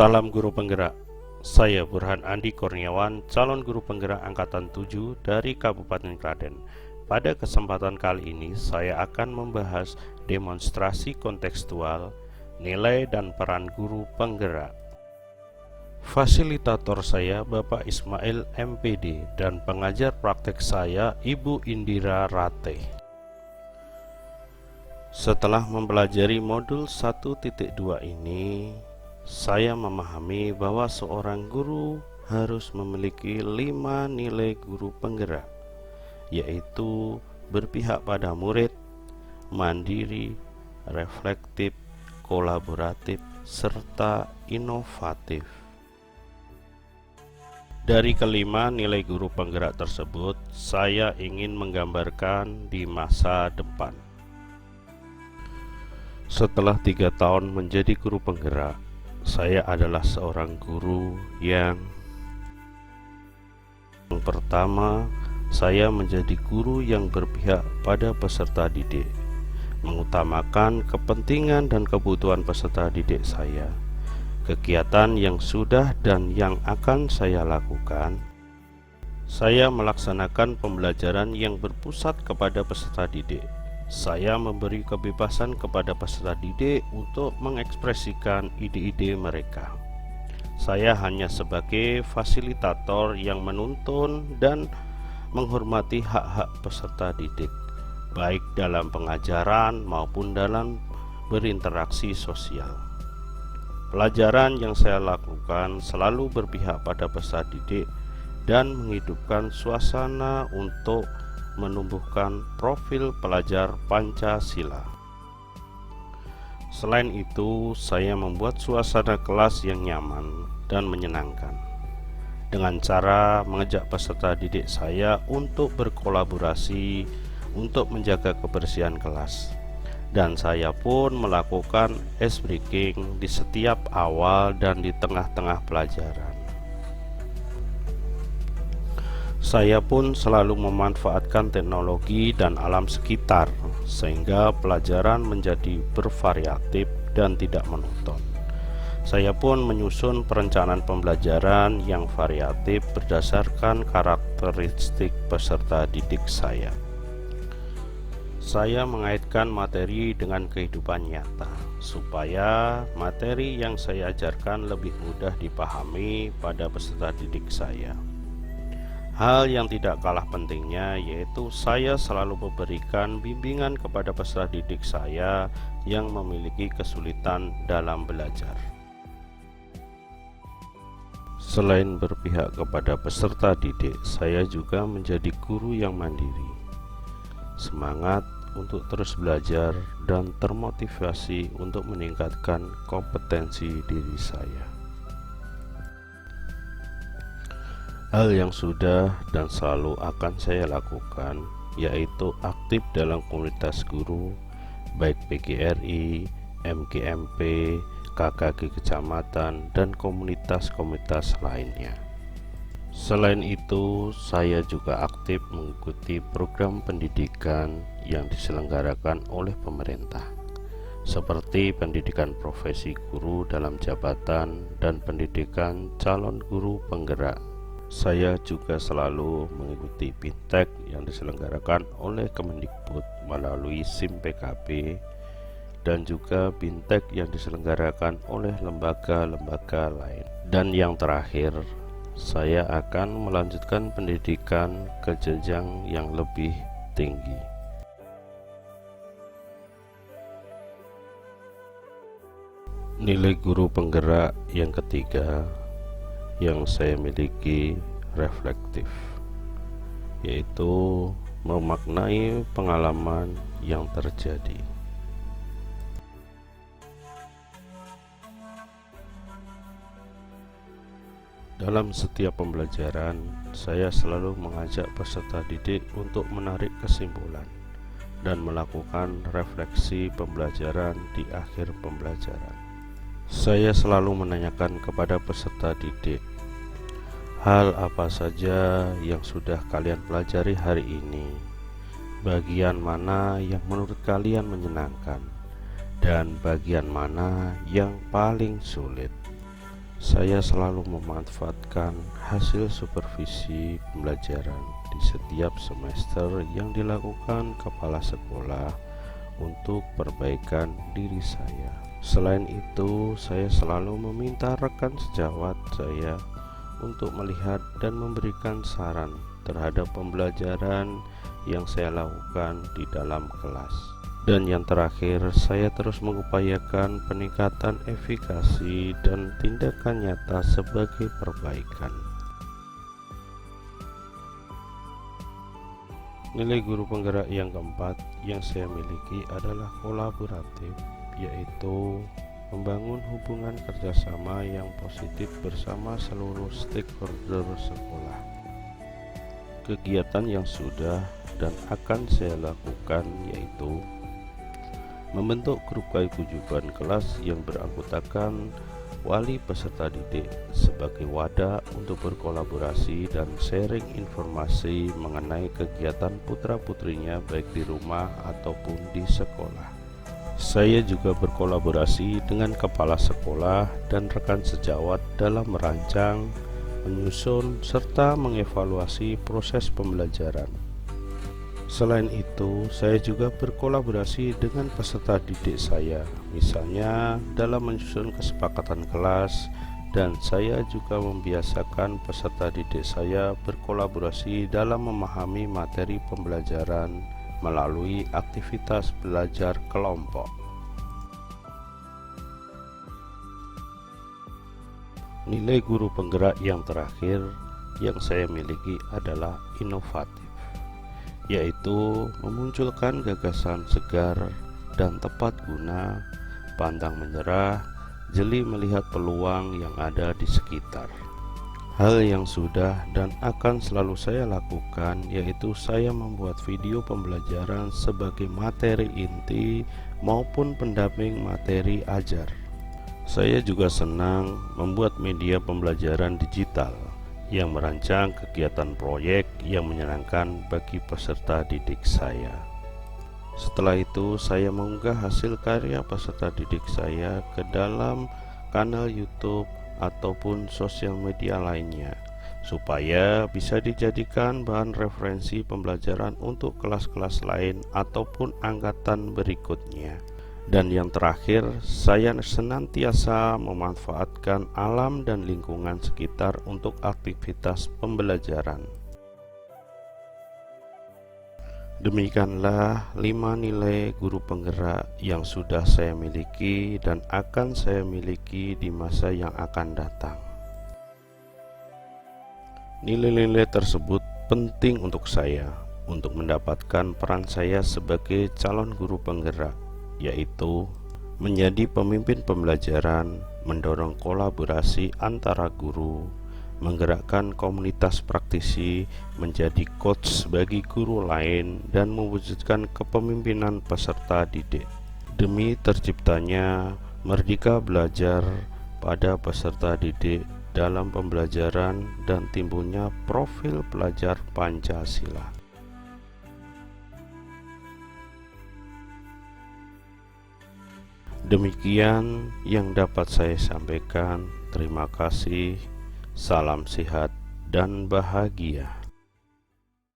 Salam Guru Penggerak. Saya Burhan Andi Kurniawan, calon guru penggerak angkatan 7 dari Kabupaten Klaten. Pada kesempatan kali ini saya akan membahas demonstrasi kontekstual, nilai dan peran guru penggerak. Fasilitator saya Bapak Ismail MPD dan pengajar praktek saya Ibu Indira Rate. Setelah mempelajari modul 1.2 ini, saya memahami bahwa seorang guru harus memiliki 5 nilai guru penggerak, yaitu berpihak pada murid, mandiri, reflektif, kolaboratif, serta inovatif. Dari kelima nilai guru penggerak tersebut, saya ingin menggambarkan di masa depan. Setelah 3 tahun menjadi guru penggerak, saya adalah seorang guru yang pertama, saya menjadi guru yang berpihak pada peserta didik, mengutamakan kepentingan dan kebutuhan peserta didik saya. Kegiatan yang sudah dan yang akan saya lakukan, saya melaksanakan pembelajaran yang berpusat kepada peserta didik. Saya memberi kebebasan kepada peserta didik untuk mengekspresikan ide-ide mereka. Saya hanya sebagai fasilitator yang menuntun dan menghormati hak-hak peserta didik, baik dalam pengajaran maupun dalam berinteraksi sosial. Pelajaran yang saya lakukan selalu berpihak pada peserta didik dan menghidupkan suasana untuk menumbuhkan profil pelajar Pancasila. Selain itu, saya membuat suasana kelas yang nyaman dan menyenangkan dengan cara mengajak peserta didik saya untuk berkolaborasi untuk menjaga kebersihan kelas. Dan saya pun melakukan ice breaking di setiap awal dan di tengah-tengah pelajaran. Saya pun selalu memanfaatkan teknologi dan alam sekitar sehingga pelajaran menjadi bervariatif dan tidak monoton. Saya pun menyusun perencanaan pembelajaran yang variatif berdasarkan karakteristik peserta didik saya. Saya mengaitkan materi dengan kehidupan nyata supaya materi yang saya ajarkan lebih mudah dipahami pada peserta didik saya. Hal yang tidak kalah pentingnya yaitu saya selalu memberikan bimbingan kepada peserta didik saya yang memiliki kesulitan dalam belajar. Selain berpihak kepada peserta didik, saya juga menjadi guru yang mandiri, semangat untuk terus belajar dan termotivasi untuk meningkatkan kompetensi diri saya. Hal yang sudah dan selalu akan saya lakukan yaitu aktif dalam komunitas guru, baik PGRI, MGMP, KKG kecamatan, dan komunitas-komunitas lainnya. Selain itu, saya juga aktif mengikuti program pendidikan yang diselenggarakan oleh pemerintah, seperti pendidikan profesi guru dalam jabatan dan pendidikan calon guru penggerak. Saya juga selalu mengikuti BINTEK yang diselenggarakan oleh Kemendikbud melalui SIM PKB dan juga BINTEK yang diselenggarakan oleh lembaga-lembaga lain. Dan yang terakhir, saya akan melanjutkan pendidikan ke jenjang yang lebih tinggi. Nilai guru penggerak yang ketiga yang saya miliki reflektif, yaitu memaknai pengalaman yang terjadi. Dalam setiap pembelajaran, saya selalu mengajak peserta didik untuk menarik kesimpulan dan melakukan refleksi pembelajaran di akhir pembelajaran. Saya selalu menanyakan kepada peserta didik, hal apa saja yang sudah kalian pelajari hari ini? Bagian mana yang menurut kalian menyenangkan? Dan bagian mana yang paling sulit? Saya selalu memanfaatkan hasil supervisi pembelajaran di setiap semester yang dilakukan kepala sekolah untuk perbaikan diri saya. Selain itu, saya selalu meminta rekan sejawat saya untuk melihat dan memberikan saran terhadap pembelajaran yang saya lakukan di dalam kelas. Dan yang terakhir, saya terus mengupayakan peningkatan efikasi dan tindakan nyata sebagai perbaikan. Nilai guru penggerak yang keempat yang saya miliki adalah kolaboratif, yaitu membangun hubungan kerjasama yang positif bersama seluruh stakeholder sekolah. Kegiatan yang sudah dan akan saya lakukan yaitu membentuk grup kejuban kelas yang beranggotakan wali peserta didik sebagai wadah untuk berkolaborasi dan sharing informasi mengenai kegiatan putra-putrinya baik di rumah ataupun di sekolah. Saya juga berkolaborasi dengan kepala sekolah dan rekan sejawat dalam merancang, menyusun, serta mengevaluasi proses pembelajaran. Selain itu, saya juga berkolaborasi dengan peserta didik saya, misalnya dalam menyusun kesepakatan kelas, dan saya juga membiasakan peserta didik saya berkolaborasi dalam memahami materi pembelajaran melalui aktivitas belajar kelompok. Nilai guru penggerak yang terakhir yang saya miliki adalah inovatif, yaitu memunculkan gagasan segar dan tepat guna, pantang menyerah, jeli melihat peluang yang ada di sekitar. Hal yang sudah dan akan selalu saya lakukan yaitu saya membuat video pembelajaran sebagai materi inti maupun pendamping materi ajar. Saya juga senang membuat media pembelajaran digital yang merancang kegiatan proyek yang menyenangkan bagi peserta didik saya. Setelah itu, saya mengunggah hasil karya peserta didik saya ke dalam kanal YouTube ataupun sosial media lainnya, supaya bisa dijadikan bahan referensi pembelajaran untuk kelas-kelas lain ataupun angkatan berikutnya. Dan yang terakhir, saya senantiasa memanfaatkan alam dan lingkungan sekitar untuk aktivitas pembelajaran. Demikianlah 5 nilai guru penggerak yang sudah saya miliki dan akan saya miliki di masa yang akan datang. Nilai-nilai tersebut penting untuk saya untuk mendapatkan peran saya sebagai calon guru penggerak, yaitu menjadi pemimpin pembelajaran, mendorong kolaborasi antara guru, menggerakkan komunitas praktisi, menjadi coach bagi guru lain, dan mewujudkan kepemimpinan peserta didik demi terciptanya merdeka belajar pada peserta didik dalam pembelajaran dan timbulnya profil pelajar Pancasila. Demikian yang dapat saya sampaikan. Terima kasih. Salam sehat dan bahagia.